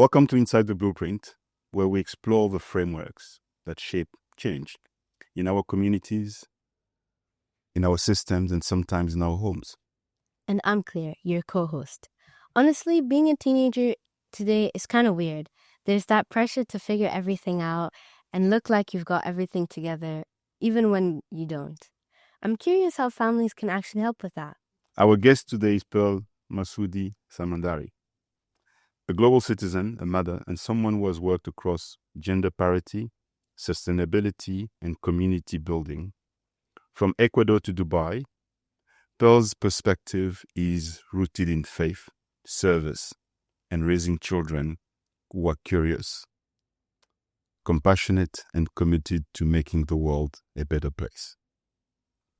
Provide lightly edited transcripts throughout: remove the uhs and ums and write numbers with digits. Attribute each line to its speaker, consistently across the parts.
Speaker 1: Welcome to Inside the Blueprint, where we explore the frameworks that shape change in our communities, in our systems, and sometimes in our homes.
Speaker 2: And I'm Claire, your co-host. Honestly, being a teenager today is kind of weird. There's that pressure to figure everything out and look like you've got everything together, even when you don't. I'm curious how families can actually help with that.
Speaker 1: Our guest today is Pearl Samandari, a global citizen, a mother, and someone who has worked across gender parity, sustainability, and community building. From Ecuador to Dubai, Pearl's perspective is rooted in faith, service, and raising children who are curious, compassionate, and committed to making the world a better place.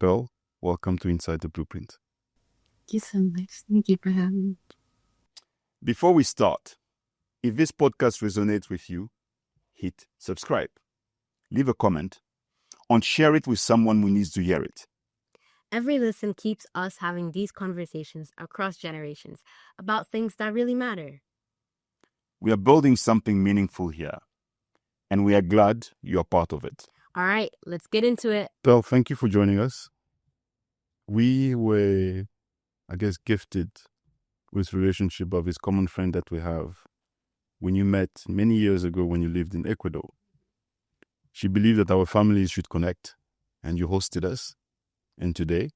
Speaker 1: Pearl, welcome to Inside the Blueprint.
Speaker 3: Thank you so much. Thank you for having me.
Speaker 1: Before we start, if this podcast resonates with you, hit subscribe, leave a comment, and share it with someone who needs to hear it.
Speaker 2: Every listen keeps us having these conversations across generations about things that really matter.
Speaker 1: We are building something meaningful here, and we are glad you are part of it.
Speaker 2: All right, let's get into it.
Speaker 1: Pearl, thank you for joining us. We were, gifted with relationship of this common friend that we have when you met many years ago when you lived in Ecuador. She believed that our families should connect, and you hosted us. And today,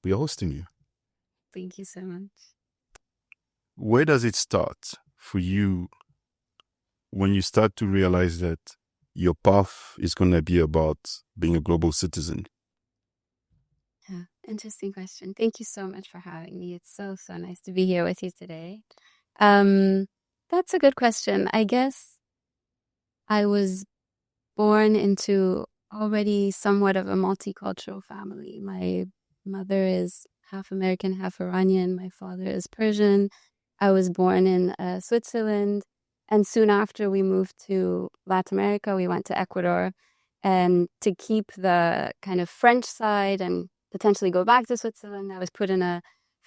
Speaker 1: we are hosting you.
Speaker 3: Thank you so much.
Speaker 1: Where does it start for you when you start to realize that your path is going to be about being a global citizen?
Speaker 3: Yeah, interesting question. Thank you so much for having me. It's so nice to be here with you today. That's a good question. I guess I was born into already somewhat of a multicultural family. My mother is half American, half Iranian. My father is Persian. I was born in Switzerland. And soon after we moved to Latin America, we went to Ecuador. And to keep the kind of French side and potentially go back to Switzerland, I was put in the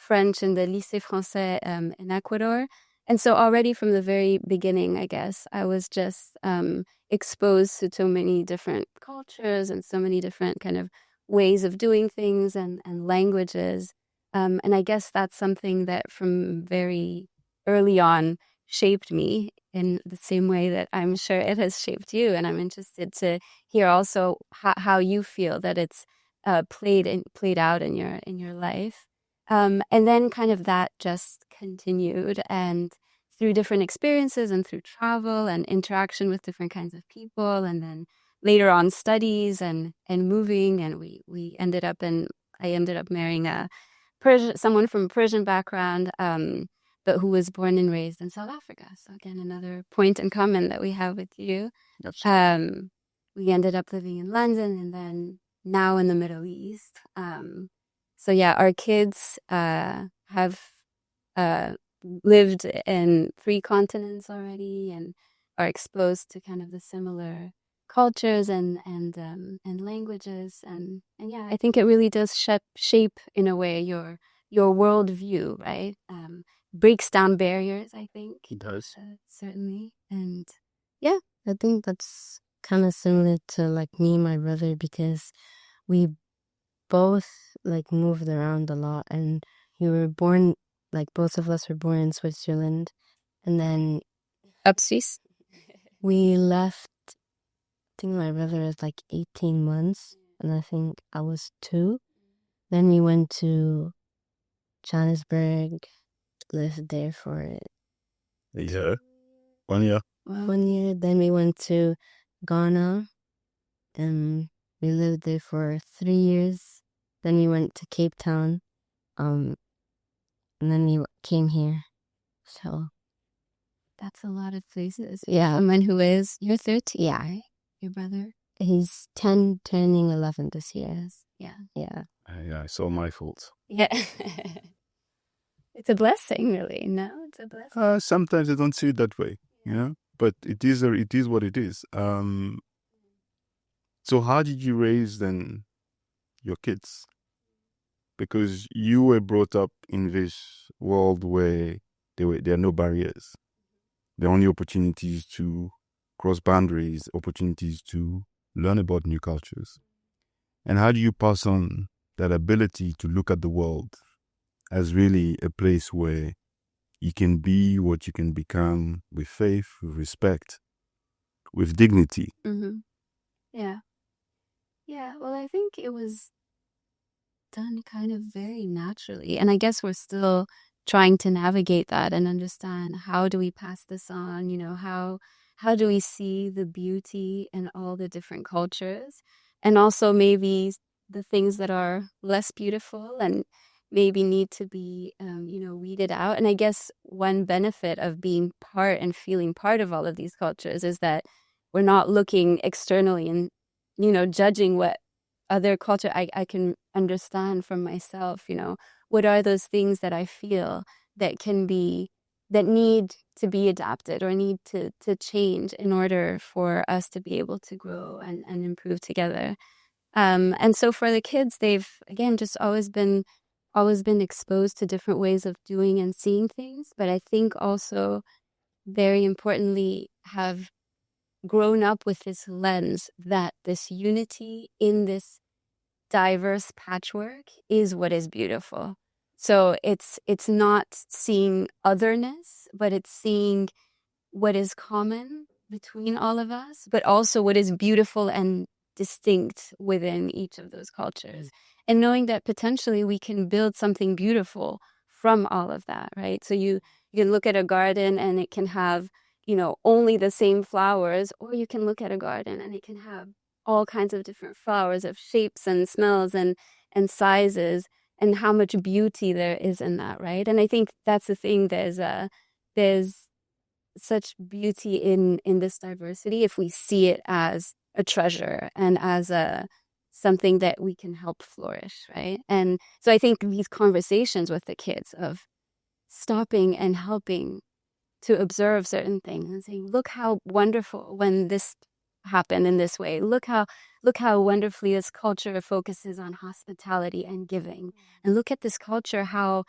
Speaker 3: Lycée Français in Ecuador. And so already from the very beginning, I guess, I was just exposed to so many different cultures and so many different kind of ways of doing things and languages. And I guess that's something that from very early on shaped me in the same way that I'm sure it has shaped you. And I'm interested to hear also how you feel that it's played out in your life. And then kind of that just continued, and through different experiences and through travel and interaction with different kinds of people, and then later on studies and moving, and I ended up marrying someone from a Persian background, but who was born and raised in South Africa. So again, another point in common that we have with you.
Speaker 1: Absolutely.
Speaker 3: We ended up living in London and then now in the Middle East. So yeah, our kids have lived in 3 continents already and are exposed to kind of the similar cultures and languages, and yeah, I think it really does shape in a way your worldview, right? Breaks down barriers, I think.
Speaker 1: It does.
Speaker 3: Certainly, and yeah,
Speaker 2: I think that's kind of similar to like me and my brother, because we both like moved around a lot, and we were born, like both of us were born in Switzerland, and then
Speaker 3: up Swiss.
Speaker 2: we left. I think my brother was like 18 months, and I think I was 2. Then we went to Johannesburg, lived there for
Speaker 1: a year. 1 year.
Speaker 2: 1 year. Then we went to Ghana, and we lived there for 3 years. Then we went to Cape Town, and then we came here. So
Speaker 3: that's a lot of places.
Speaker 2: Yeah.
Speaker 3: Someone who is, you're 13, yeah, right? Your brother?
Speaker 2: He's 10, turning 11 this year.
Speaker 3: Yeah.
Speaker 2: Yeah.
Speaker 1: Yeah, it's all my fault.
Speaker 3: Yeah. It's a blessing, really. No, it's a blessing.
Speaker 1: Sometimes I don't see it that way, but it is what it is. So how did you raise then your kids? Because you were brought up in this world where there are no barriers. the only opportunities to cross boundaries, opportunities to learn about new cultures. And how do you pass on that ability to look at the world as really a place where you can be what you can become with faith, with respect, with dignity?
Speaker 3: Mm-hmm. Yeah. Yeah. Well, I think it was done kind of very naturally. And I guess we're still trying to navigate that and understand, how do we pass this on? How do we see the beauty in all the different cultures? And also maybe the things that are less beautiful and maybe need to be, weeded out. And I guess one benefit of being part and feeling part of all of these cultures is that we're not looking externally and, judging what other culture. I can understand from myself, what are those things that I feel that need to be adapted or need to change in order for us to be able to grow and improve together. And so for the kids, they've, again, just always been exposed to different ways of doing and seeing things. But I think also, very importantly, have grown up with this lens that this unity in this diverse patchwork is what is beautiful. So it's not seeing otherness, but it's seeing what is common between all of us, but also what is beautiful and distinct within each of those cultures. And knowing that potentially we can build something beautiful from all of that, right? So you can look at a garden and it can have, only the same flowers, or you can look at a garden and it can have all kinds of different flowers of shapes and smells and sizes, and how much beauty there is in that, right? And I think that's the thing. There's such beauty in this diversity if we see it as a treasure and as something that we can help flourish, right? And so I think these conversations with the kids of stopping and helping to observe certain things and saying, look how wonderful when this happened in this way. Look how wonderfully this culture focuses on hospitality and giving. And look at this culture, how,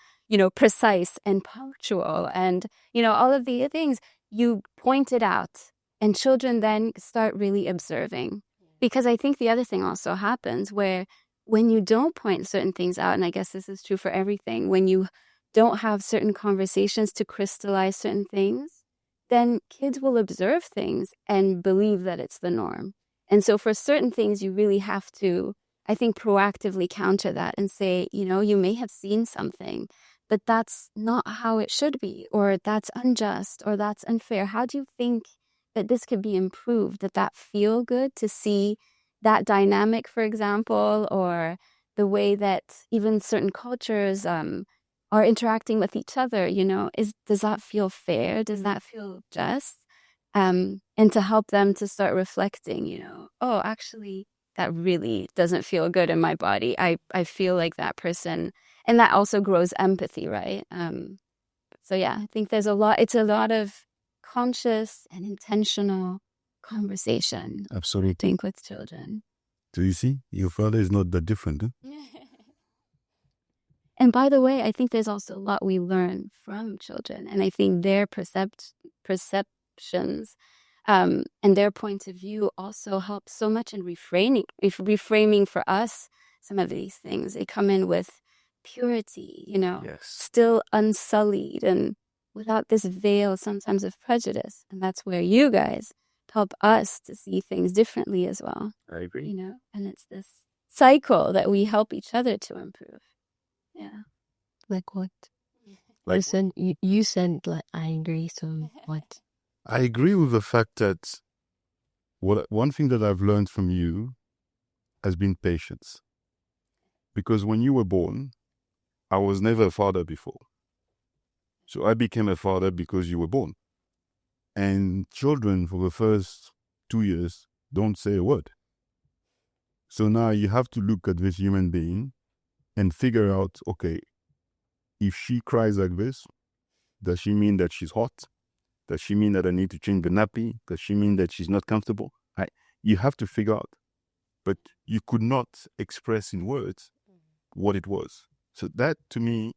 Speaker 3: precise and punctual and, all of the things you pointed out. And children then start really observing. Because I think the other thing also happens where when you don't point certain things out, and I guess this is true for everything, when you don't have certain conversations to crystallize certain things, then kids will observe things and believe that it's the norm. And so for certain things, you really have to, I think, proactively counter that and say, you may have seen something, but that's not how it should be, or that's unjust, or that's unfair. How do you think that this could be improved? That feel good to see that dynamic, for example, or the way that even certain cultures are interacting with each other, does that feel fair? Does that feel just? And to help them to start reflecting, oh, actually, that really doesn't feel good in my body. I feel like that person. And that also grows empathy, right? So yeah, I think it's a lot of conscious and intentional conversation.
Speaker 1: Absolutely.
Speaker 3: I think with children.
Speaker 1: So you see, your father is not that different. Huh?
Speaker 3: And by the way, I think there's also a lot we learn from children. And I think their perceptions and their point of view also help so much in reframing for us some of these things. They come in with purity,
Speaker 1: Yes.
Speaker 3: still unsullied and without this veil sometimes of prejudice. And that's where you guys help us to see things differently as well.
Speaker 1: I agree.
Speaker 3: And it's this cycle that we help each other to improve. Yeah.
Speaker 2: Like what?
Speaker 1: Like
Speaker 2: You said like, I agree. So what?
Speaker 1: I agree with the fact that one thing that I've learned from you has been patience. Because when you were born, I was never a father before. So I became a father because you were born. And children for the first 2 years don't say a word. So now you have to look at this human being and figure out, okay, if she cries like this, does she mean that she's hot? Does she mean that I need to change the nappy? Does she mean that she's not comfortable? You have to figure out. But you could not express in words what it was. So that, to me,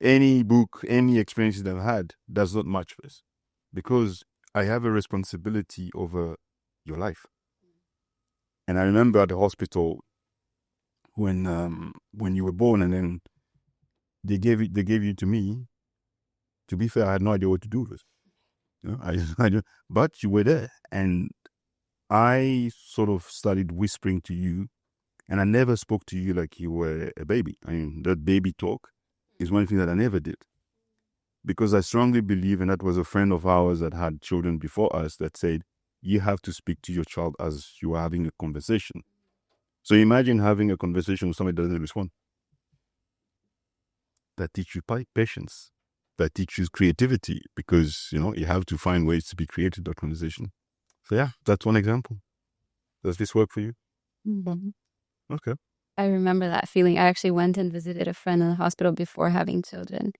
Speaker 1: any book, any experiences that I've had does not match this. because I have a responsibility over your life. And I remember at the hospital when you were born, and then they gave you to me. To be fair, I had no idea what to do with it. You know, but you were there, and I sort of started whispering to you, and I never spoke to you like you were a baby. I mean, that baby talk is one thing that I never did, because I strongly believe, and that was a friend of ours that had children before us that said, you have to speak to your child as you are having a conversation. So imagine having a conversation with somebody that doesn't respond. That teaches you patience. That teaches creativity, because, you know, you have to find ways to be creative in that conversation. So yeah, that's one example. Does this work for you?
Speaker 3: Mm-hmm.
Speaker 1: Okay.
Speaker 3: I remember that feeling. I actually went and visited a friend in the hospital before having children.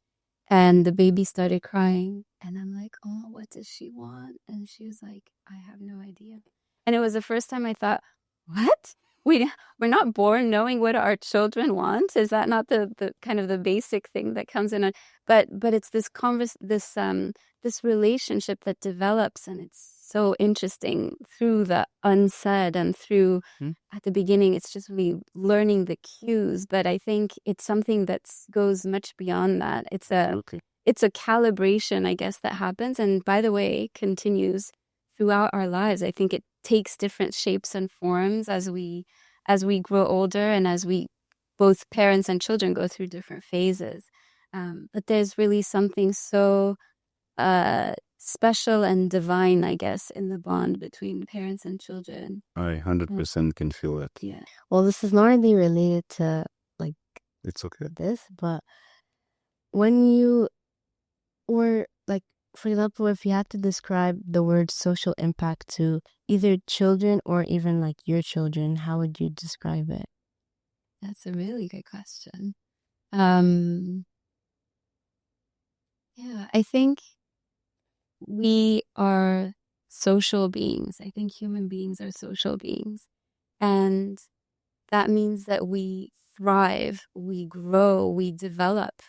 Speaker 3: And the baby started crying. And I'm like, oh, what does she want? And she was like, I have no idea. And it was the first time I thought, what? We're not born knowing what our children want. Is that not the kind of the basic thing that comes in? But it's this this relationship that develops, and it's so interesting through the unsaid and through at the beginning. It's just really learning the cues. But I think it's something that goes much beyond that. It's a calibration, I guess, that happens, and by the way, continues throughout our lives. I think it takes different shapes and forms as we grow older, and as we, both parents and children, go through different phases. But there's really something so special and divine, I guess, in the bond between parents and children.
Speaker 1: I 100% can feel that.
Speaker 3: Yeah.
Speaker 2: Well, this is not really related to like
Speaker 1: It's okay.
Speaker 2: this, but when you were like, for example, if you had to describe the word social impact to either children or even like your children, how would you describe it?
Speaker 3: That's a really good question. Yeah, I think we are social beings. I think human beings are social beings. And that means that we thrive, we grow, we develop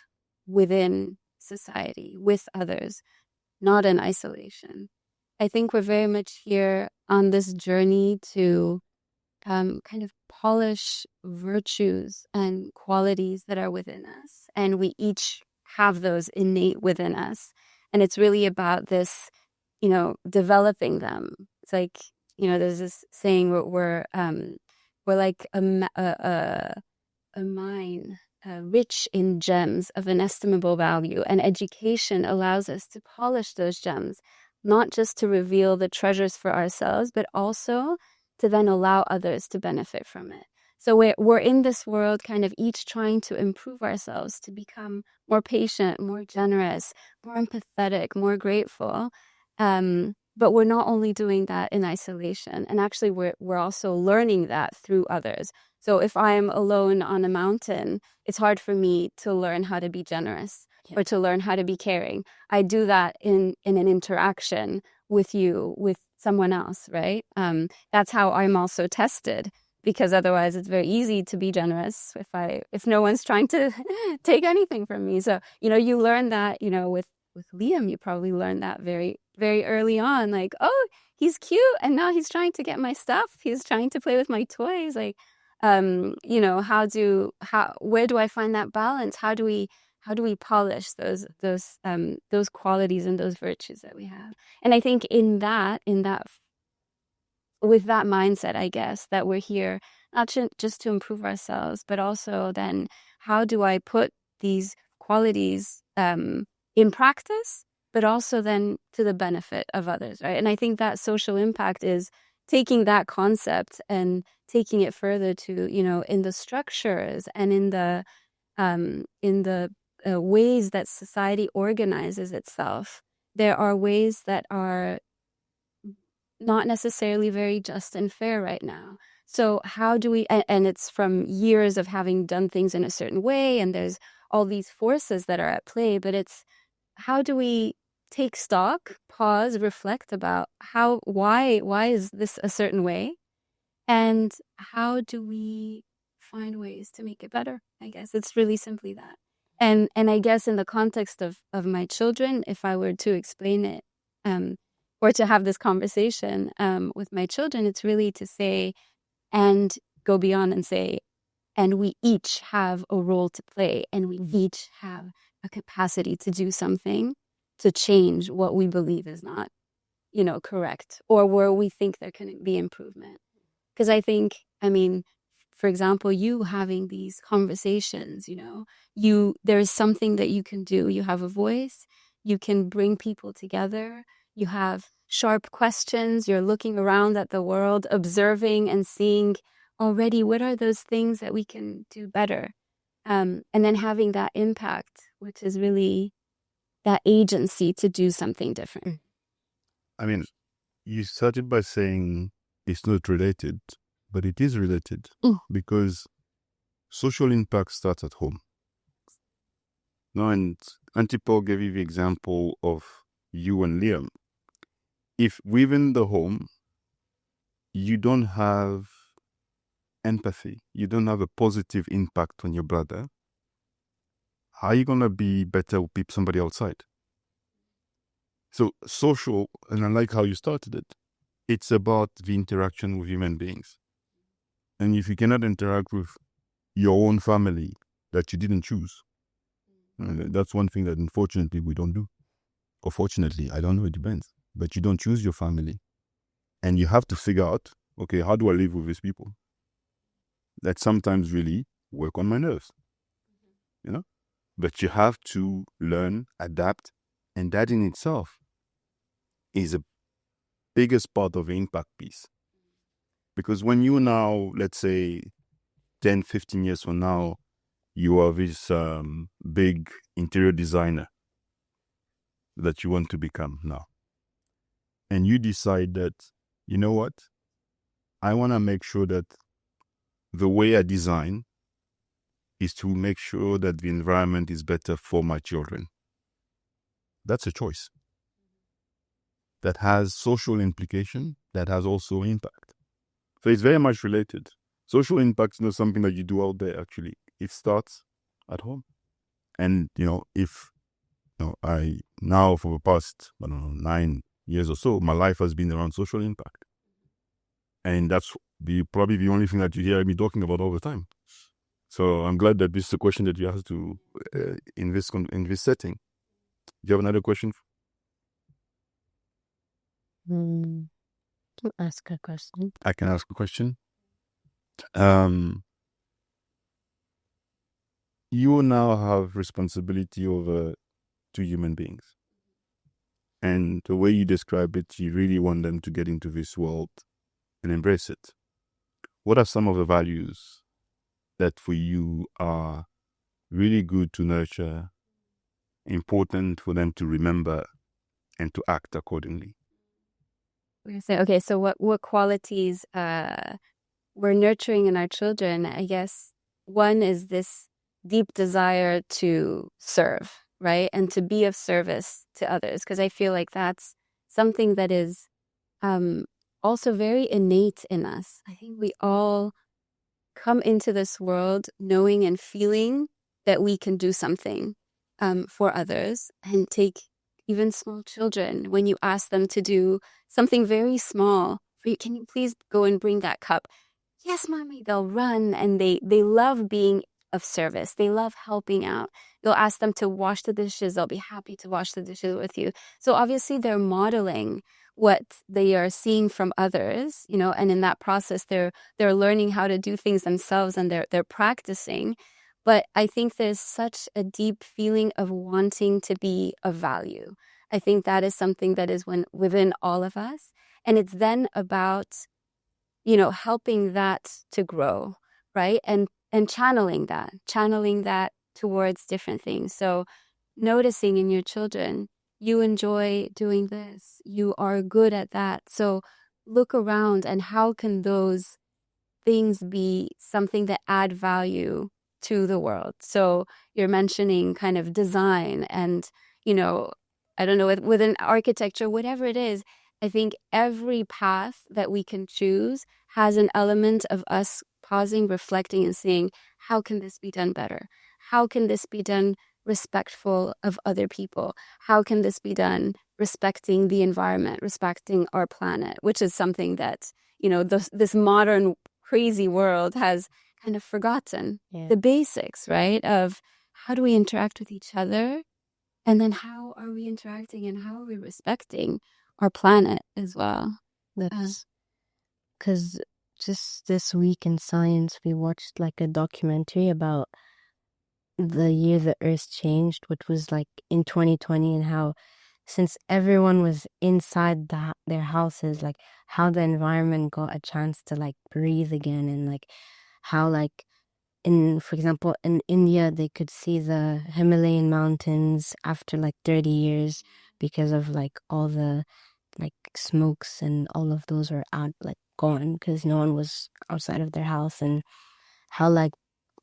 Speaker 3: within society, with others, not in isolation. I think we're very much here on this journey to kind of polish virtues and qualities that are within us. And we each have those innate within us. And it's really about this, developing them. It's like, there's this saying we're like a mine rich in gems of inestimable value, and education allows us to polish those gems, not just to reveal the treasures for ourselves, but also to then allow others to benefit from it. So we're in this world kind of each trying to improve ourselves, to become more patient, more generous, more empathetic, more grateful. But we're not only doing that in isolation, and actually we're also learning that through others. So if I'm alone on a mountain, it's hard for me to learn how to be generous or to learn how to be caring. I do that in an interaction with you, with someone else, right? That's how I'm also tested, because otherwise it's very easy to be generous if no one's trying to take anything from me. So, you learn that, with Liam, you probably learned that very, very early on. Like, oh, he's cute, and now he's trying to get my stuff. He's trying to play with my toys. Like, where do I find that balance? How do we polish those qualities and those virtues that we have? And I think with that mindset, I guess, that we're here not just to improve ourselves, but also then how do I put these qualities in practice, but also then to the benefit of others, right? And I think that social impact is taking that concept and taking it further to, in the structures and in the ways that society organizes itself. There are ways that are not necessarily very just and fair right now. So how do we, and it's from years of having done things in a certain way, and there's all these forces that are at play, but it's how do we take stock, pause, reflect about why is this a certain way? And how do we find ways to make it better? I guess it's really simply that. And I guess in the context of my children, if I were to explain it or to have this conversation with my children, it's really to say, and go beyond and say, and we each have a role to play, and we each have a capacity to do something to change what we believe is not, correct, or where we think there can be improvement. Because I think, for example, you having these conversations, there is something that you can do. You have a voice, you can bring people together, you have sharp questions, you're looking around at the world, observing and seeing already what are those things that we can do better. And then having that impact, which is really that agency to do something different.
Speaker 1: I mean, you started by saying it's not related, but it is related because social impact starts at home. No, and Auntie Paul gave you the example of you and Liam. If within the home, you don't have empathy, you don't have a positive impact on your brother, how are you going to be better with somebody outside? So social, and I like how you started it, it's about the interaction with human beings. And if you cannot interact with your own family that you didn't choose, that's one thing that unfortunately we don't do. Or fortunately, I don't know, it depends. But you don't choose your family. And you have to figure out, okay, how do I live with these people? That sometimes really work on my nerves, But you have to learn, adapt, and that in itself is the biggest part of the impact piece. Because when you now, let's say 10, 15 years from now, you are this big interior designer that you want to become now. And you decide that, you know what? I want to make sure that the way I design is to make sure that the environment is better for my children. That's a choice. That has social implication, that has also impact. So it's very much related. Social impact is not something that you do out there, actually. It starts at home. And, if I now for the past, 9 years or so, my life has been around social impact. And that's probably the only thing that you hear me talking about all the time. So I'm glad that this is a question that you asked to in this setting. Do you have another question?
Speaker 2: Ask a question.
Speaker 1: I can ask a question. You now have responsibility over 2 human beings. And the way you describe it, you really want them to get into this world and embrace it. What are some of the values that for you are really good to nurture, important for them to remember and to act accordingly?
Speaker 3: We're gonna say, okay, so what qualities we're nurturing in our children? I guess one is this deep desire to serve, right? And to be of service to others. Because I feel like that's something that is also very innate in us. I think we all come into this world knowing and feeling that we can do something for others. And take even small children, when you ask them to do something very small for you, can you please go and bring that cup? Yes, mommy, they'll run, and they love being of service. They love helping out. You'll ask them to wash the dishes. They'll be happy to wash the dishes with you. So obviously they're modeling what they are seeing from others, and in that process they're learning how to do things themselves, and they're practicing. But I think there's such a deep feeling of wanting to be of value. I think that is something that is within all of us. And it's then about, helping that to grow, right? And channeling that towards different things. So noticing in your children, you enjoy doing this, you are good at that. So look around, and how can those things be something that add value to the world? So you're mentioning kind of design and, I don't know, within architecture, whatever it is, I think every path that we can choose has an element of us pausing, reflecting, and saying, how can this be done better? How can this be done respectful of other people? How can this be done respecting the environment, respecting our planet, which is something that, this modern crazy world has kind of forgotten.
Speaker 2: Yeah.
Speaker 3: The basics, right? Of how do we interact with each other? And then how are we interacting and how are we respecting our planet as well?
Speaker 2: That's because just this week in science, we watched like a documentary about the year the Earth changed, which was like in 2020, and how since everyone was inside their houses, like how the environment got a chance to like breathe again, and like how like for example, in India, they could see the Himalayan mountains after like 30 years because of like all the like smokes and all of those were out like gone because no one was outside of their house, and how like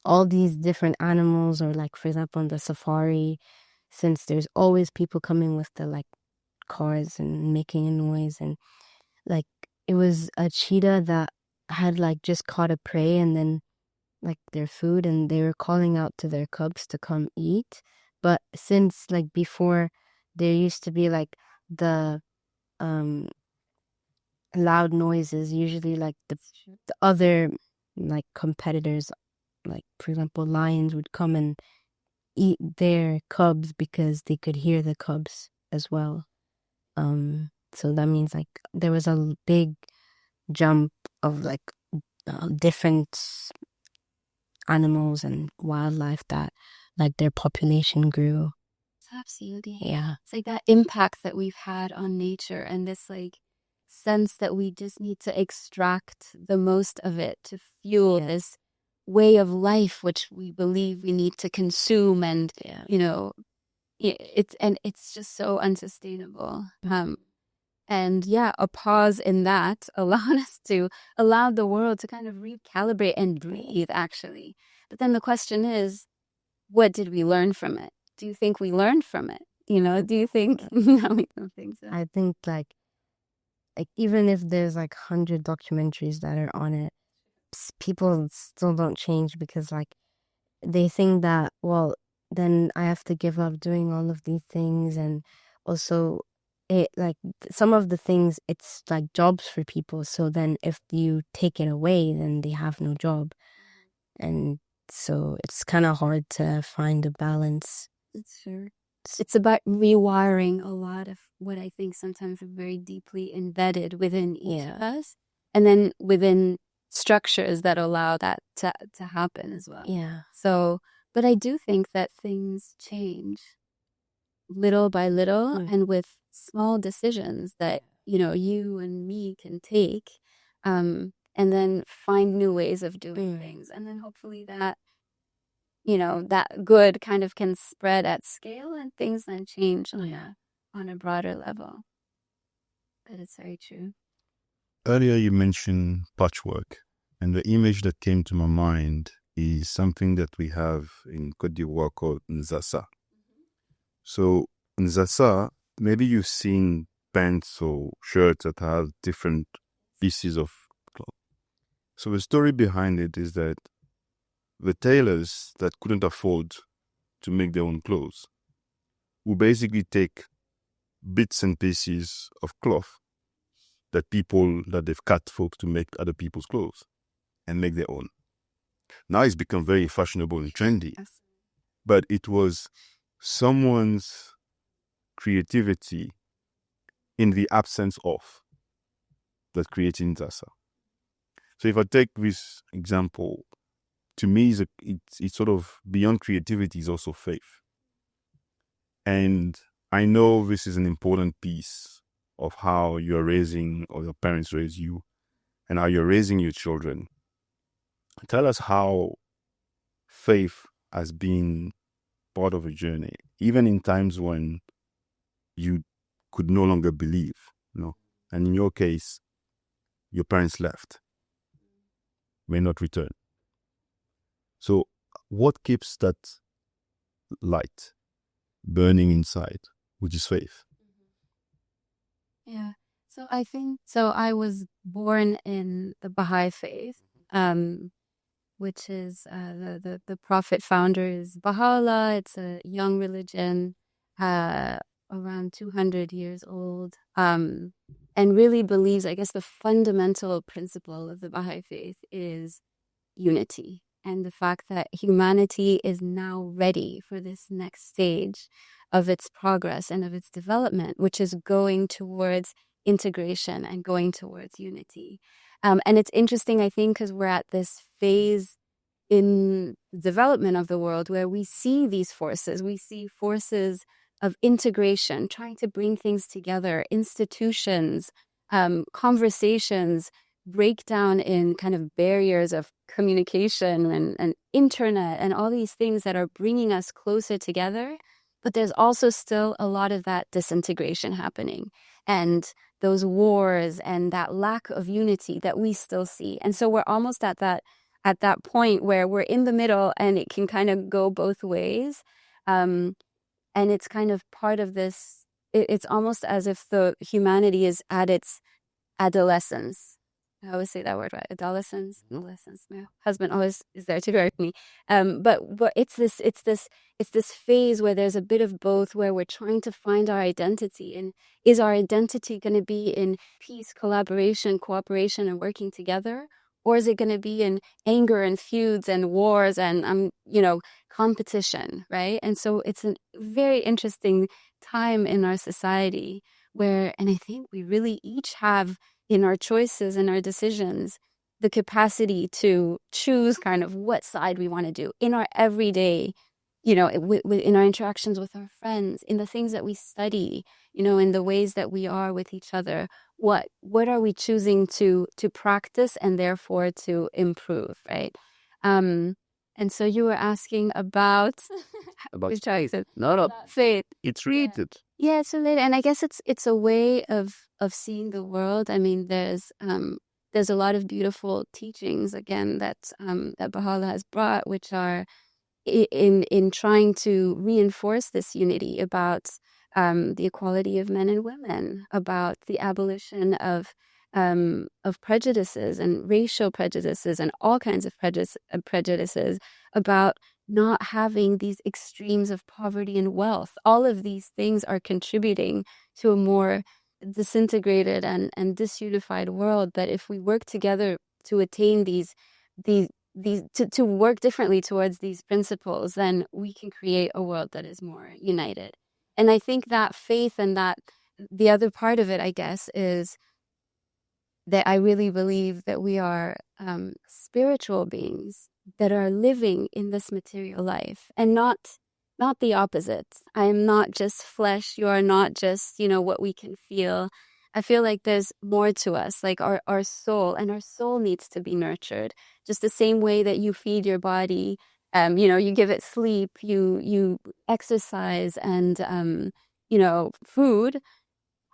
Speaker 2: all these different animals, or like for example on the safari, since there's always people coming with the like cars and making a noise, and like it was a cheetah that had like just caught a prey and then like their food, and they were calling out to their cubs to come eat. But since like before, there used to be like the loud noises, usually like the other like competitors, like for example lions would come and eat their cubs because they could hear the cubs as well. So that means like there was a big jump of like different animals and wildlife that like their population grew.
Speaker 3: Absolutely.
Speaker 2: Yeah.
Speaker 3: It's like that impact that we've had on nature and this like sense that we just need to extract the most of it to fuel this way of life, which we believe we need to consume. And, it's just so unsustainable. And yeah, a pause in that allowed the world to kind of recalibrate and breathe, actually. But then the question is, what did we learn from it? Do you think we learned from it? Do you think? No, we don't think so.
Speaker 2: I think like even if there's like 100 documentaries that are on it, people still don't change because like they think that, well, then I have to give up doing all of these things. And also it like some of the things, it's like jobs for people, so then if you take it away, then they have no job. And so it's kind of hard to find a balance.
Speaker 3: That's fair. It's about rewiring a lot of what I think sometimes are very deeply embedded within each of us, and then within structures that allow that to happen as well.
Speaker 2: Yeah.
Speaker 3: So, but I do think that things change little by little and with small decisions that, you and me can take, and then find new ways of doing things. And then hopefully that, that good kind of can spread at scale and things then change on a broader level. But it's very true.
Speaker 1: Earlier you mentioned patchwork, and the image that came to my mind is something that we have in Côte d'Ivoire called Nzassa. So Nzassa, maybe you've seen pants or shirts that have different pieces of cloth. So the story behind it is that the tailors that couldn't afford to make their own clothes will basically take bits and pieces of cloth that they've cut folks to make other people's clothes and make their own. Now it's become very fashionable and trendy, but it was someone's creativity in the absence of that created Nzassa. So if I take this example, to me, it's sort of beyond creativity is also faith. And I know this is an important piece of how you're raising, or your parents raise you, and how you're raising your children. Tell us how faith has been part of a journey, even in times when you could no longer believe, And in your case, your parents left, may not return. So what keeps that light burning inside, which is faith?
Speaker 3: Yeah. So I think, I was born in the Baha'i faith, which is the prophet founder is Baha'u'llah. It's a young religion. around 200 years old, and really believes, I guess, the fundamental principle of the Baha'i faith is unity, and the fact that humanity is now ready for this next stage of its progress and of its development, which is going towards integration and going towards unity. And it's interesting, I think, because we're at this phase in development of the world where we see these forces. We see forces of integration, trying to bring things together, institutions, conversations, breakdown in kind of barriers of communication and internet and all these things that are bringing us closer together. But there's also still a lot of that disintegration happening and those wars and that lack of unity that we still see. And so we're almost at that point where we're in the middle and it can kind of go both ways. And it's kind of part of this, it's almost as if the humanity is at its adolescence. I always say that word right. Adolescence. My husband always is there to correct me. But it's this phase where there's a bit of both, where we're trying to find our identity. And is our identity going to be in peace, collaboration, cooperation, and working together? Or is it going to be in anger and feuds and wars and competition, right? And so it's a very interesting time in our society where, and I think we really each have in our choices and our decisions the capacity to choose kind of what side we want to do in our everyday, in our interactions with our friends, in the things that we study, in the ways that we are with each other. What are we choosing to practice and therefore to improve, right? And so you were asking about
Speaker 1: About
Speaker 3: faith.
Speaker 1: it's related.
Speaker 3: Yeah, it's related, and I guess it's a way of seeing the world. I mean, there's a lot of beautiful teachings again that Baha'u'llah has brought, which are in trying to reinforce this unity about the equality of men and women, about the abolition of prejudices and racial prejudices and all kinds of prejudices, about not having these extremes of poverty and wealth. All of these things are contributing to a more disintegrated and disunified world. But if we work together to attain these to work differently towards these principles, then we can create a world that is more united. And I think that faith and that the other part of it, I guess, is that I really believe that we are spiritual beings that are living in this material life, and not the opposite. I am not just flesh. You are not just, what we can feel. I feel like there's more to us, like our soul, and our soul needs to be nurtured. Just the same way that you feed your body, you give it sleep, you exercise and, food.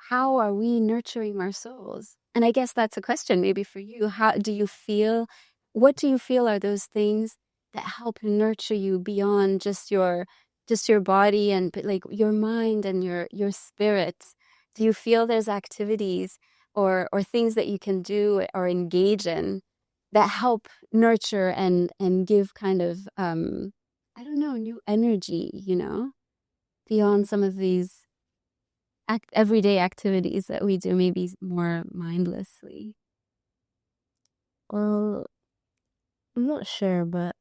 Speaker 3: How are we nurturing our souls? And I guess that's a question maybe for you. What do you feel are those things that help nurture you beyond just your body and like your mind and your spirit? Do you feel there's activities or things that you can do or engage in that help nurture and give kind of new energy, beyond some of these everyday activities that we do maybe more mindlessly?
Speaker 2: Well, I'm not sure, but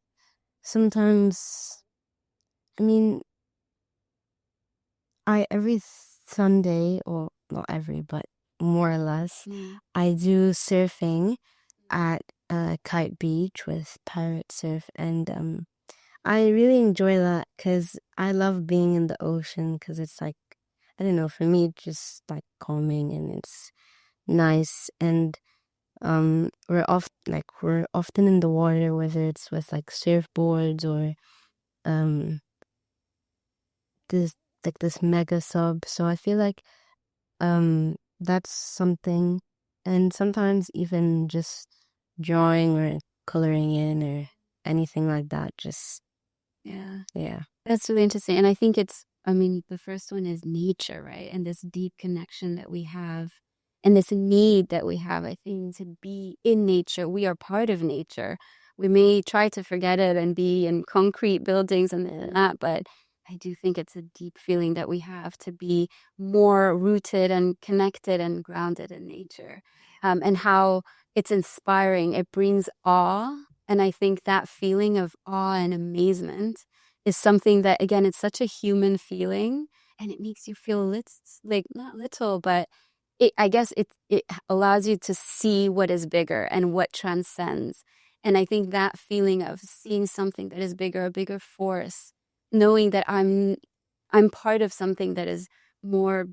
Speaker 2: sometimes, I mean, every Sunday, or not every, but more or less, I do surfing at Kite Beach with Pirate Surf, and I really enjoy that because I love being in the ocean, because it's like, I don't know, for me, it's just like calming and it's nice. And we're often in the water, whether it's with like surfboards or this mega sub. So I feel like that's something. And sometimes even just drawing or coloring in or anything like that. Just yeah.
Speaker 3: That's really interesting. And I think the first one is nature, right? And this deep connection that we have and this need that we have, I think, to be in nature. We are part of nature. We may try to forget it and be in concrete buildings and that, but I do think it's a deep feeling that we have to be more rooted and connected and grounded in nature, and how it's inspiring. It brings awe. And I think that feeling of awe and amazement is something that, again, it's such a human feeling, and it makes you feel like not little, but I guess it allows you to see what is bigger and what transcends. And I think that feeling of seeing something that is bigger, a bigger force, knowing that I'm part of something that is more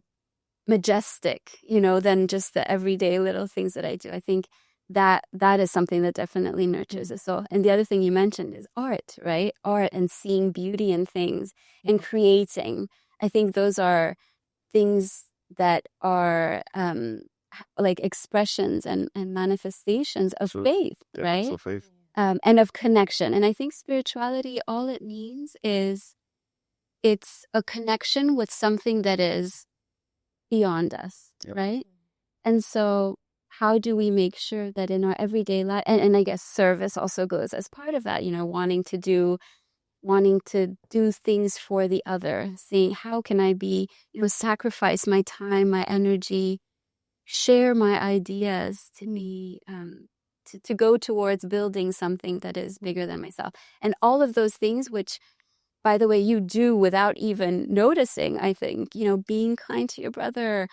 Speaker 3: majestic, than just the everyday little things that I do. I think that is something that definitely nurtures the soul. And the other thing you mentioned is art, right? Art and seeing beauty in things and creating. I think those are things that are like expressions and manifestations of faith, right?
Speaker 1: So faith.
Speaker 3: And of connection. And I think spirituality, all it means is it's a connection with something that is beyond us, right? And so how do we make sure that in our everyday life, and I guess service also goes as part of that, wanting to do things for the other, seeing how can I be, sacrifice my time, my energy, share my ideas to me, to go towards building something that is bigger than myself. And all of those things, which, by the way, you do without even noticing, I think, being kind to your brother,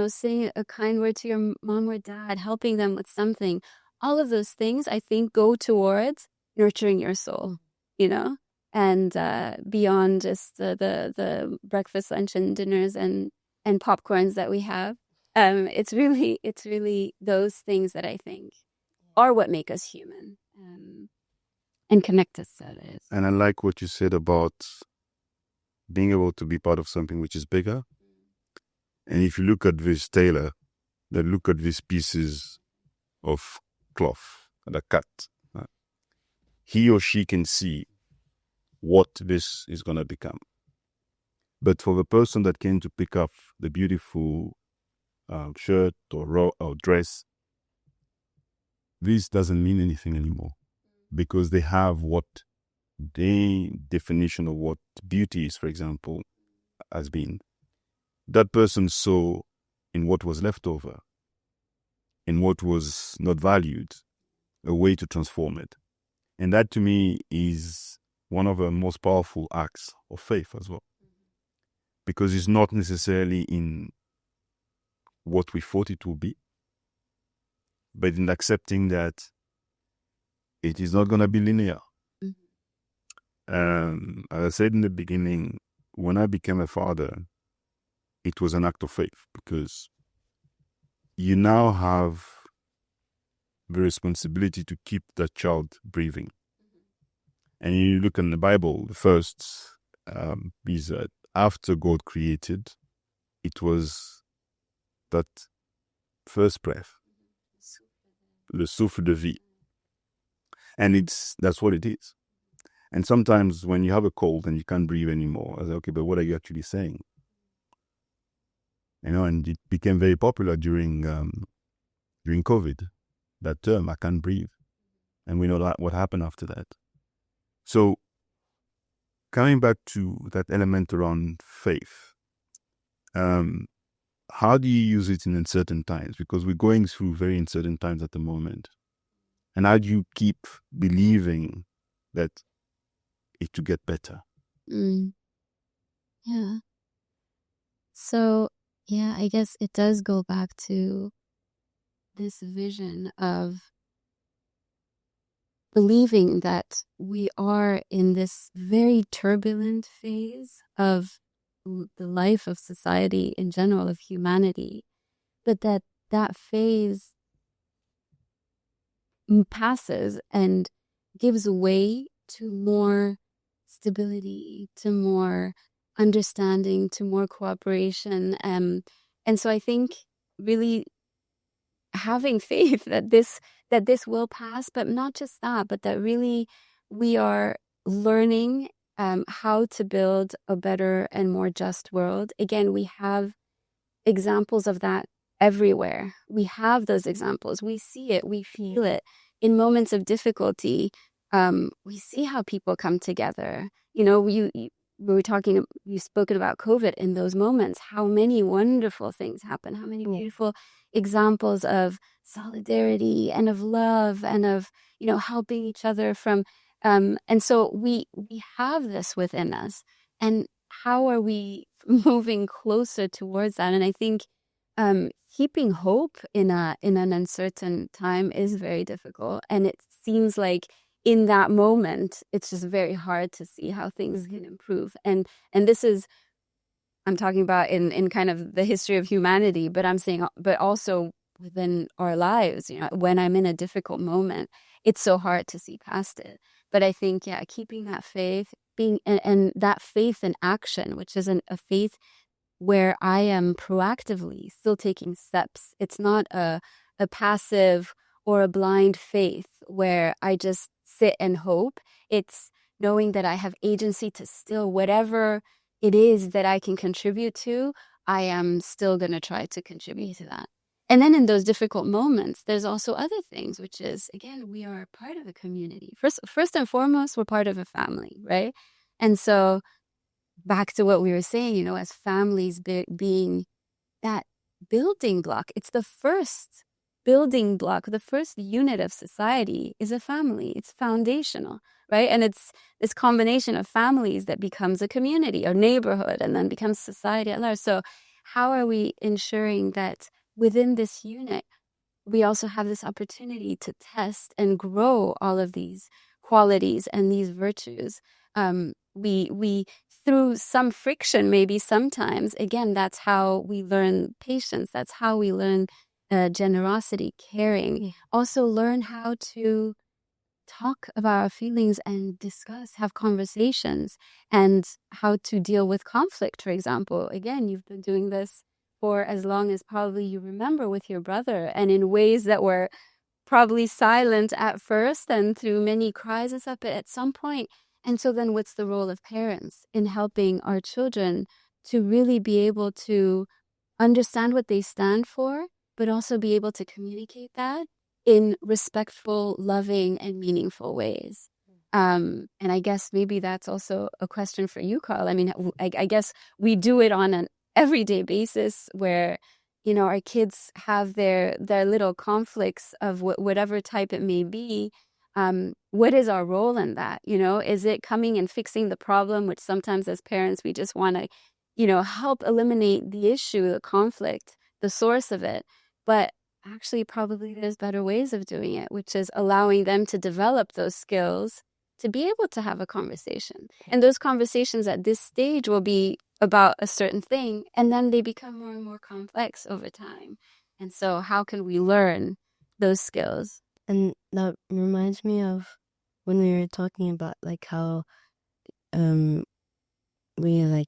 Speaker 3: saying a kind word to your mom or dad, helping them with something. All of those things, I think, go towards nurturing your soul, and beyond just the breakfast, lunch, and dinners and popcorns that we have. It's really those things that I think are what make us human, and connect us. That is.
Speaker 1: And I like what you said about being able to be part of something which is bigger. And if you look at this tailor, then look at these pieces of cloth that are cut. He or she can see what this is going to become. But for the person that came to pick up the beautiful shirt or dress, this doesn't mean anything anymore, because they have what their definition of what beauty is, for example, has been. That person saw in what was left over, in what was not valued, a way to transform it. And that to me is one of the most powerful acts of faith as well. Because it's not necessarily in what we thought it would be, but in accepting that it is not going to be linear. As I said in the beginning, when I became a father, it was an act of faith, because you now have the responsibility to keep that child breathing. And you look in the Bible, the first is that after God created, it was that first breath, le souffle de vie. And that's what it is. And sometimes when you have a cold and you can't breathe anymore, I say, okay, but what are you actually saying? And it became very popular during COVID, that term, I can't breathe. And we know that what happened after that. So coming back to that element around faith, how do you use it in uncertain times? Because we're going through very uncertain times at the moment. And how do you keep believing that it will get better?
Speaker 3: Yeah. So, yeah, I guess it does go back to this vision of believing that we are in this very turbulent phase of the life of society in general, of humanity, but that phase passes and gives way to more stability, to more understanding, to more cooperation. And so I think really having faith that this will pass, but not just that, but that really we are learning how to build a better and more just world. Again, we have examples of that everywhere. We have those examples. We see it. We feel it. In moments of difficulty, we see how people come together. we were talking, you've spoken about COVID. In those moments, how many wonderful things happen, how many beautiful examples of solidarity and of love and of, helping each other from, and so we have this within us. And how are we moving closer towards that? And I think keeping hope in an uncertain time is very difficult. And it seems like in that moment, it's just very hard to see how things can improve. And this is, I'm talking about in kind of the history of humanity, but I'm saying, but also within our lives, when I'm in a difficult moment, it's so hard to see past it. But I think, keeping that faith, being, and that faith in action, which is a faith where I am proactively still taking steps. It's not a passive or a blind faith where I just sit and hope. It's knowing that I have agency to still, whatever it is that I can contribute to, I am still going to try to contribute to that. And then in those difficult moments, there's also other things, which is, again, we are part of a community. First and foremost, we're part of a family, right? And so back to what we were saying, as families being that building block, it's the first building block, the first unit of society is a family. It's foundational, right? And it's this combination of families that becomes a community or neighborhood and then becomes society at large. So how are we ensuring that within this unit, we also have this opportunity to test and grow all of these qualities and these virtues? We through some friction, maybe sometimes, again, that's how we learn patience. That's how we learn generosity, caring. Also learn how to talk about our feelings and discuss, have conversations, and how to deal with conflict, for example. Again, you've been doing this for as long as probably you remember with your brother, and in ways that were probably silent at first and through many cries and stuff, but at some point. And so then what's the role of parents in helping our children to really be able to understand what they stand for, but also be able to communicate that in respectful, loving, and meaningful ways? And I guess maybe that's also a question for you, Carl. I mean, I guess we do it on an everyday basis where, our kids have their little conflicts of whatever type it may be. What is our role in that? Is it coming and fixing the problem, which sometimes as parents, we just want to, help eliminate the issue, the conflict, the source of it. But actually, probably there's better ways of doing it, which is allowing them to develop those skills to be able to have a conversation. And those conversations at this stage will be about a certain thing, and then they become more and more complex over time. And so how can we learn those skills?
Speaker 2: And that reminds me of when we were talking about how we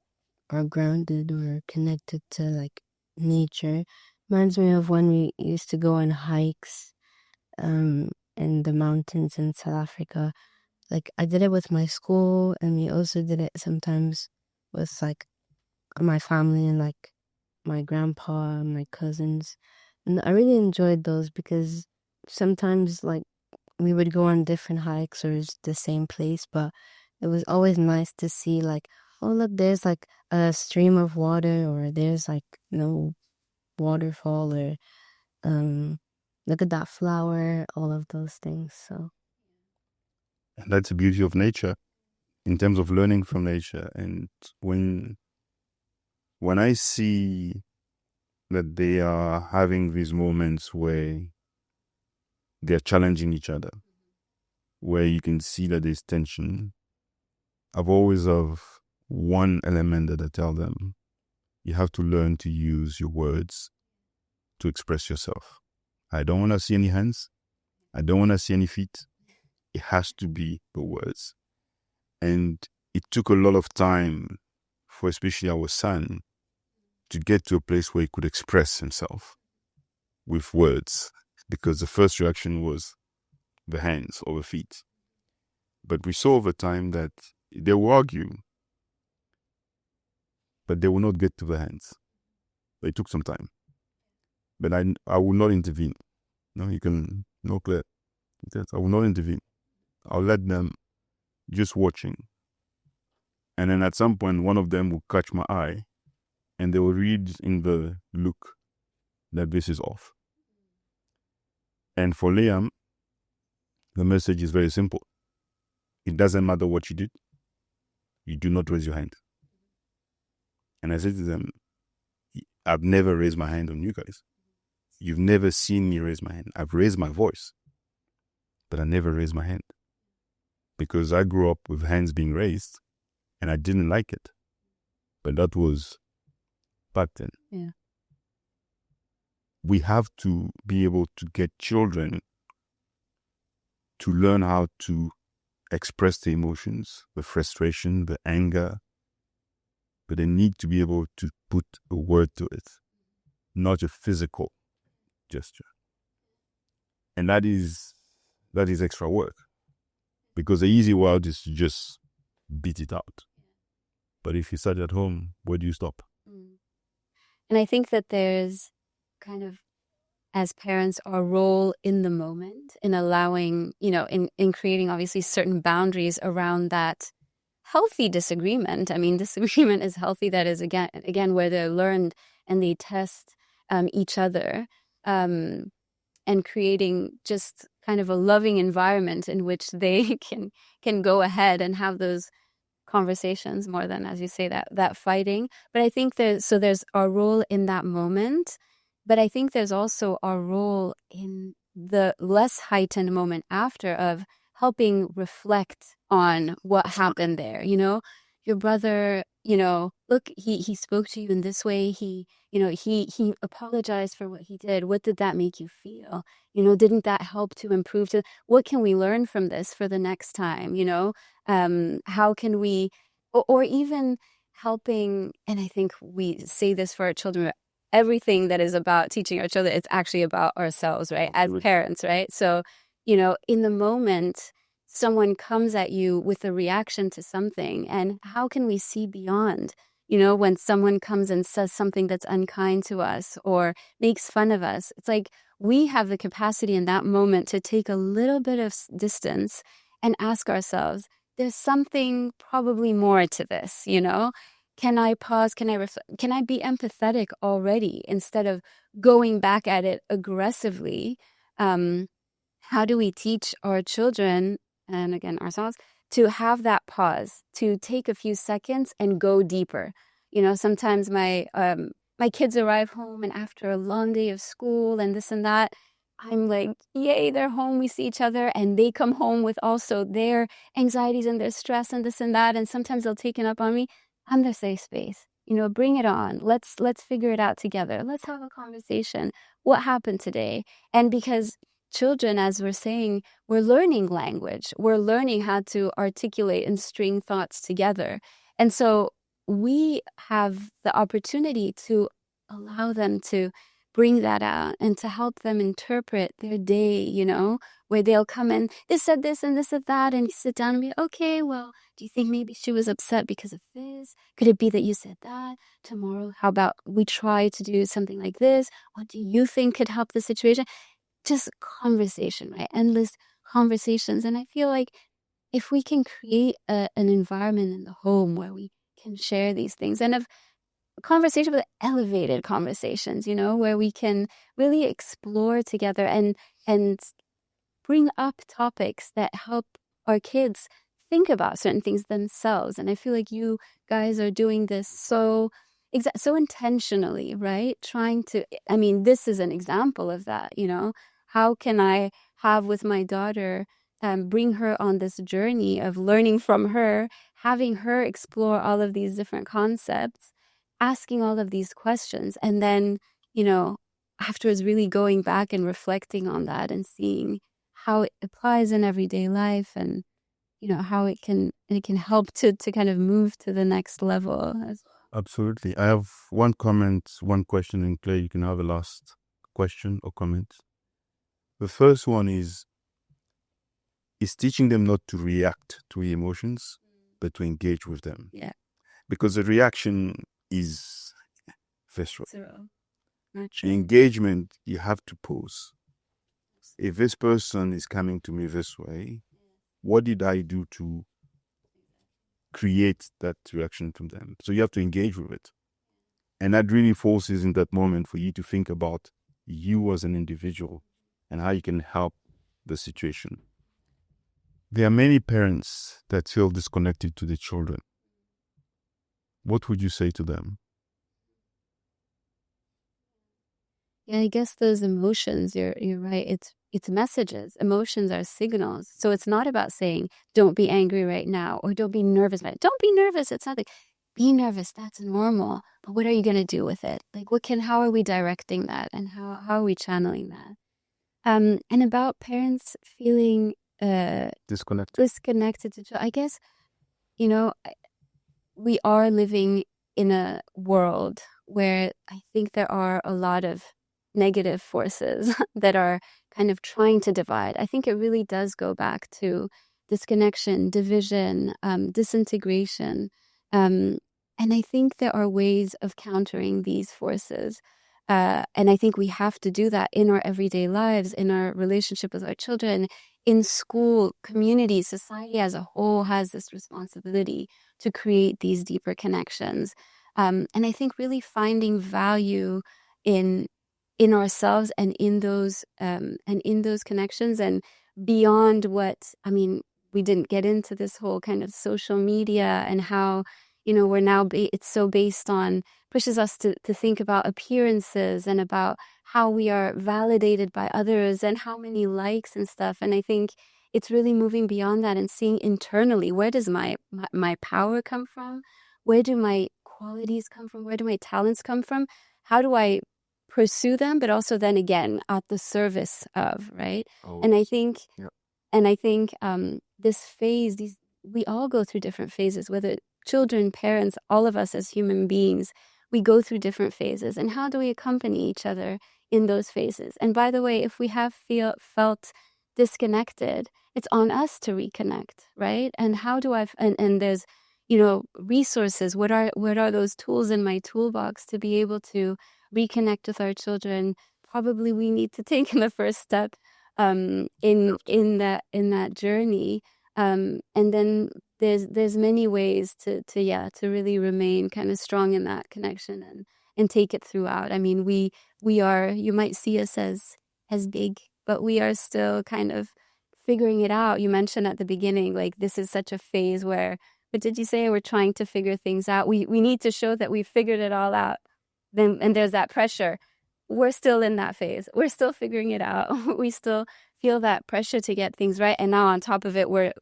Speaker 2: are grounded or connected to nature. Reminds me of when we used to go on hikes in the mountains in South Africa. I did it with my school, and we also did it sometimes with my family and my grandpa and my cousins. And I really enjoyed those because sometimes we would go on different hikes or it's the same place, but it was always nice to see oh look, there's a stream of water, or there's no waterfall, or look at that flower, all of those things. So
Speaker 1: that's the beauty of nature in terms of learning from nature. And when I see that they are having these moments where they're challenging each other, where you can see that there's tension, I've always have one element that I tell them: you have to learn to use your words to express yourself. I don't want to see any hands. I don't want to see any feet. It has to be the words. And it took a lot of time for especially our son to get to a place where he could express himself with words, because the first reaction was the hands or the feet. But we saw over time that they will argue, but they will not get to the hands. It took some time. But I will not intervene. No, you can, no, Claire. I will not intervene. I'll let them just watching. And then at some point, one of them will catch my eye and they will read in the look that this is off. And for Liam, the message is very simple. It doesn't matter what you did. You do not raise your hand. And I said to them, I've never raised my hand on you guys. You've never seen me raise my hand. I've raised my voice, but I never raised my hand. Because I grew up with hands being raised, and I didn't like it. But that was back then.
Speaker 3: Yeah.
Speaker 1: We have to be able to get children to learn how to express the emotions, the frustration, the anger, but they need to be able to put a word to it, not a physical gesture. And that is extra work, because the easy way out is to just beat it out. But if you start at home, where do you stop?
Speaker 3: And I think that there's kind of, as parents, our role in the moment in allowing, in creating obviously certain boundaries around that healthy disagreement. I mean, disagreement is healthy. That is, again, where they're learned and they test each other, and creating just kind of a loving environment in which they can go ahead and have those conversations more than, as you say, that fighting. But I think there's our role in that moment, but I think there's also our role in the less heightened moment after, of helping reflect on what happened there. Your brother, look, he spoke to you in this way. He apologized for what he did. What did that make you feel? Didn't that help to improve? What can we learn from this for the next time? How can we, or even helping, and I think we say this for our children, everything that is about teaching our children, it's actually about ourselves, right? As parents, right? So, in the moment, someone comes at you with a reaction to something, and how can we see beyond? When someone comes and says something that's unkind to us or makes fun of us, it's like we have the capacity in that moment to take a little bit of distance and ask ourselves, there's something probably more to this, Can I pause? Can I reflect? Can I be empathetic already instead of going back at it aggressively? How do we teach our children, and again ourselves, to have that pause, to take a few seconds and go deeper? Sometimes my kids arrive home, and after a long day of school and this and that, I'm like, yay, they're home, we see each other, and they come home with also their anxieties and their stress and this and that, and sometimes they'll take it up on me. I'm their safe space. Bring it on. Let's figure it out together. Let's have a conversation. What happened today? And because children, as we're saying, we're learning language. We're learning how to articulate and string thoughts together. And so we have the opportunity to allow them to bring that out and to help them interpret their day, where they'll come in, this said this and this said that, and you sit down and be, okay, well, do you think maybe she was upset because of this? Could it be that you said that? Tomorrow, how about we try to do something like this? What do you think could help the situation? Just conversation, right? Endless conversations. And I feel like if we can create an environment in the home where we can share these things, and of conversation with elevated conversations, where we can really explore together and bring up topics that help our kids think about certain things themselves. And I feel like you guys are doing this so intentionally, right? This is an example of that, How can I have with my daughter, bring her on this journey of learning from her, having her explore all of these different concepts, asking all of these questions, and then, afterwards really going back and reflecting on that and seeing how it applies in everyday life, and how it can help to kind of move to the next level.
Speaker 1: Absolutely. I have one comment, one question, and Claire, you can have a last question or comment. The first one is teaching them not to react to emotions, but to engage with them.
Speaker 3: Yeah.
Speaker 1: Because the reaction is visceral.
Speaker 3: Natural.
Speaker 1: Engagement, you have to pause. If this person is coming to me this way, what did I do to create that reaction from them. So you have to engage with it. And that really forces in that moment for you to think about you as an individual and how you can help the situation. There are many parents that feel disconnected to their children. What would you say to them?
Speaker 3: Yeah, I guess those emotions, you're right. It's messages. Emotions are signals. So it's not about saying, don't be angry right now, or don't be nervous about it. Don't be nervous. It's not like, be nervous, that's normal. But what are you gonna do with it? Like how are we directing that, and how are we channeling that? And about parents feeling disconnected to children, I guess, we are living in a world where I think there are a lot of negative forces that are kind of trying to divide. I think it really does go back to disconnection, division, disintegration. And I think there are ways of countering these forces. And I think we have to do that in our everyday lives, in our relationship with our children, in school, community, society as a whole has this responsibility to create these deeper connections. And I think really finding value in ourselves and in those connections, and beyond what, I mean, we didn't get into this whole kind of social media and how, we're now, it's so based on, pushes us to think about appearances and about how we are validated by others and how many likes and stuff. And I think it's really moving beyond that and seeing internally, where does my power come from? Where do my qualities come from? Where do my talents come from? How do I pursue them? But also then again, at the service of, right?
Speaker 1: Oh,
Speaker 3: and I think,
Speaker 1: yeah.
Speaker 3: This phase, we all go through different phases, whether children, parents, all of us as human beings, we go through different phases. And how do we accompany each other in those phases? And by the way, if we have felt disconnected, it's on us to reconnect, right? And how do and there's, resources. What are those tools in my toolbox to be able to reconnect with our children? Probably we need to take the first step in that journey. And then there's many ways to really remain kind of strong in that connection and take it throughout. I mean, we are, you might see us as big, but we are still kind of figuring it out. You mentioned at the beginning, like, this is such a phase where, what did you say? We're trying to figure things out. We need to show that we've figured it all out. Then, and there's that pressure. We're still in that phase. We're still figuring it out. We still feel that pressure to get things right. And now on top of it, we're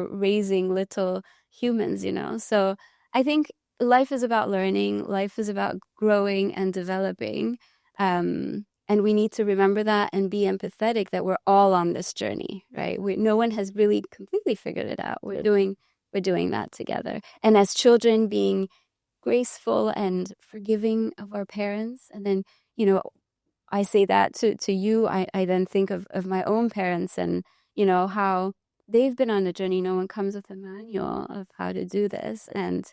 Speaker 3: raising little humans, So I think life is about learning. Life is about growing and developing. And we need to remember that and be empathetic that we're all on this journey, right? No one has really completely figured it out. We're doing that together. And as children, being graceful and forgiving of our parents. And then, I say that to you, I then think of my own parents and, how they've been on a journey. No one comes with a manual of how to do this, and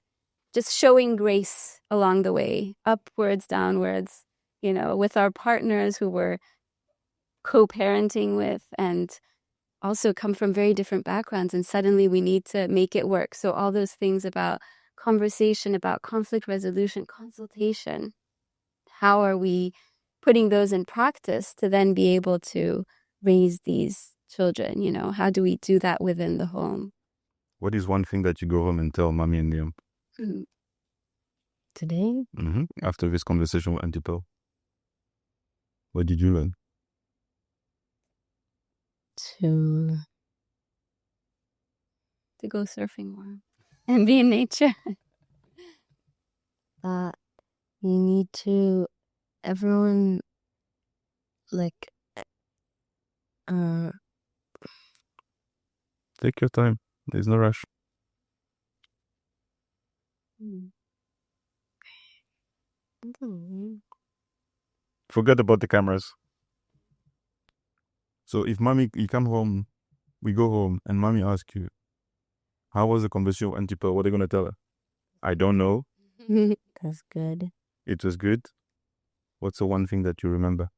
Speaker 3: just showing grace along the way, upwards, downwards, with our partners who we're co-parenting with, and also come from very different backgrounds, and suddenly we need to make it work. So all those things about conversation, about conflict resolution, consultation, how are we putting those in practice to then be able to raise these children? How do we do that within the home?
Speaker 1: What is one thing that you go home and tell Mommy and Liam?
Speaker 2: Today?
Speaker 1: After this conversation with Auntie Pearl, what did you learn?
Speaker 2: To
Speaker 3: go surfing more and be in nature.
Speaker 2: You need to, everyone, like,
Speaker 1: Take your time. There's no rush. Forget about the cameras. So if Mommy, you come home, we go home, and Mommy asks you, how was the conversation with Auntie Pearl? What are you going to tell her? I don't know.
Speaker 2: That's good.
Speaker 1: It was good. What's the one thing that you remember?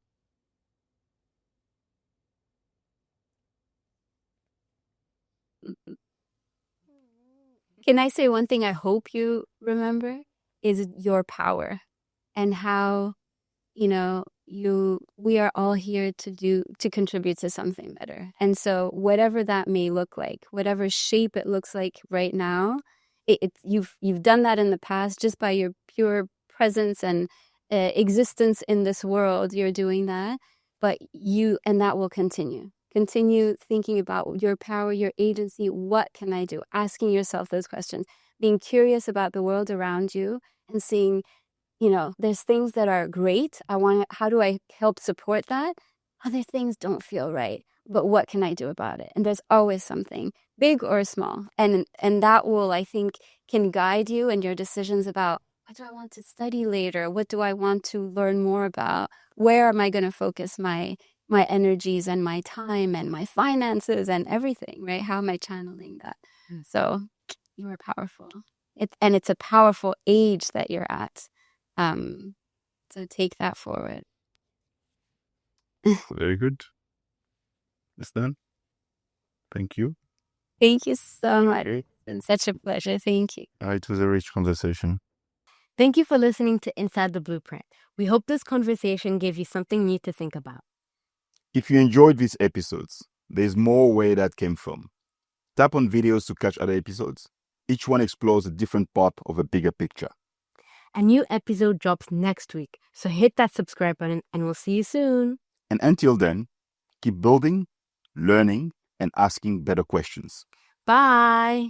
Speaker 3: Can I say one thing I hope you remember is your power and how, we are all here to contribute to something better. And so whatever that may look like, whatever shape it looks like right now, you've done that in the past just by your pure presence and existence in this world. You're doing that, and that will continue. Continue thinking about your power, your agency. What can I do? Asking yourself those questions, being curious about the world around you and seeing, there's things that are great. How do I help support that? Other things don't feel right, but what can I do about it? And there's always something, big or small. And that will, I think, can guide you in your decisions about what do I want to study later? What do I want to learn more about? Where am I going to focus my energies and my time and my finances and everything, right? How am I channeling that? So you are powerful. It's a powerful age that you're at. So take that forward.
Speaker 1: Very good. It's done. Thank you.
Speaker 3: Thank you so much. It's been such a pleasure. Thank you.
Speaker 1: It was a rich conversation.
Speaker 2: Thank you for listening to Inside the Blueprint. We hope this conversation gave you something new to think about.
Speaker 1: If you enjoyed these episodes, there's more where that came from. Tap on videos to catch other episodes. Each one explores a different part of a bigger picture.
Speaker 2: A new episode drops next week, so hit that subscribe button and we'll see you soon.
Speaker 1: And until then, keep building, learning, and asking better questions.
Speaker 2: Bye.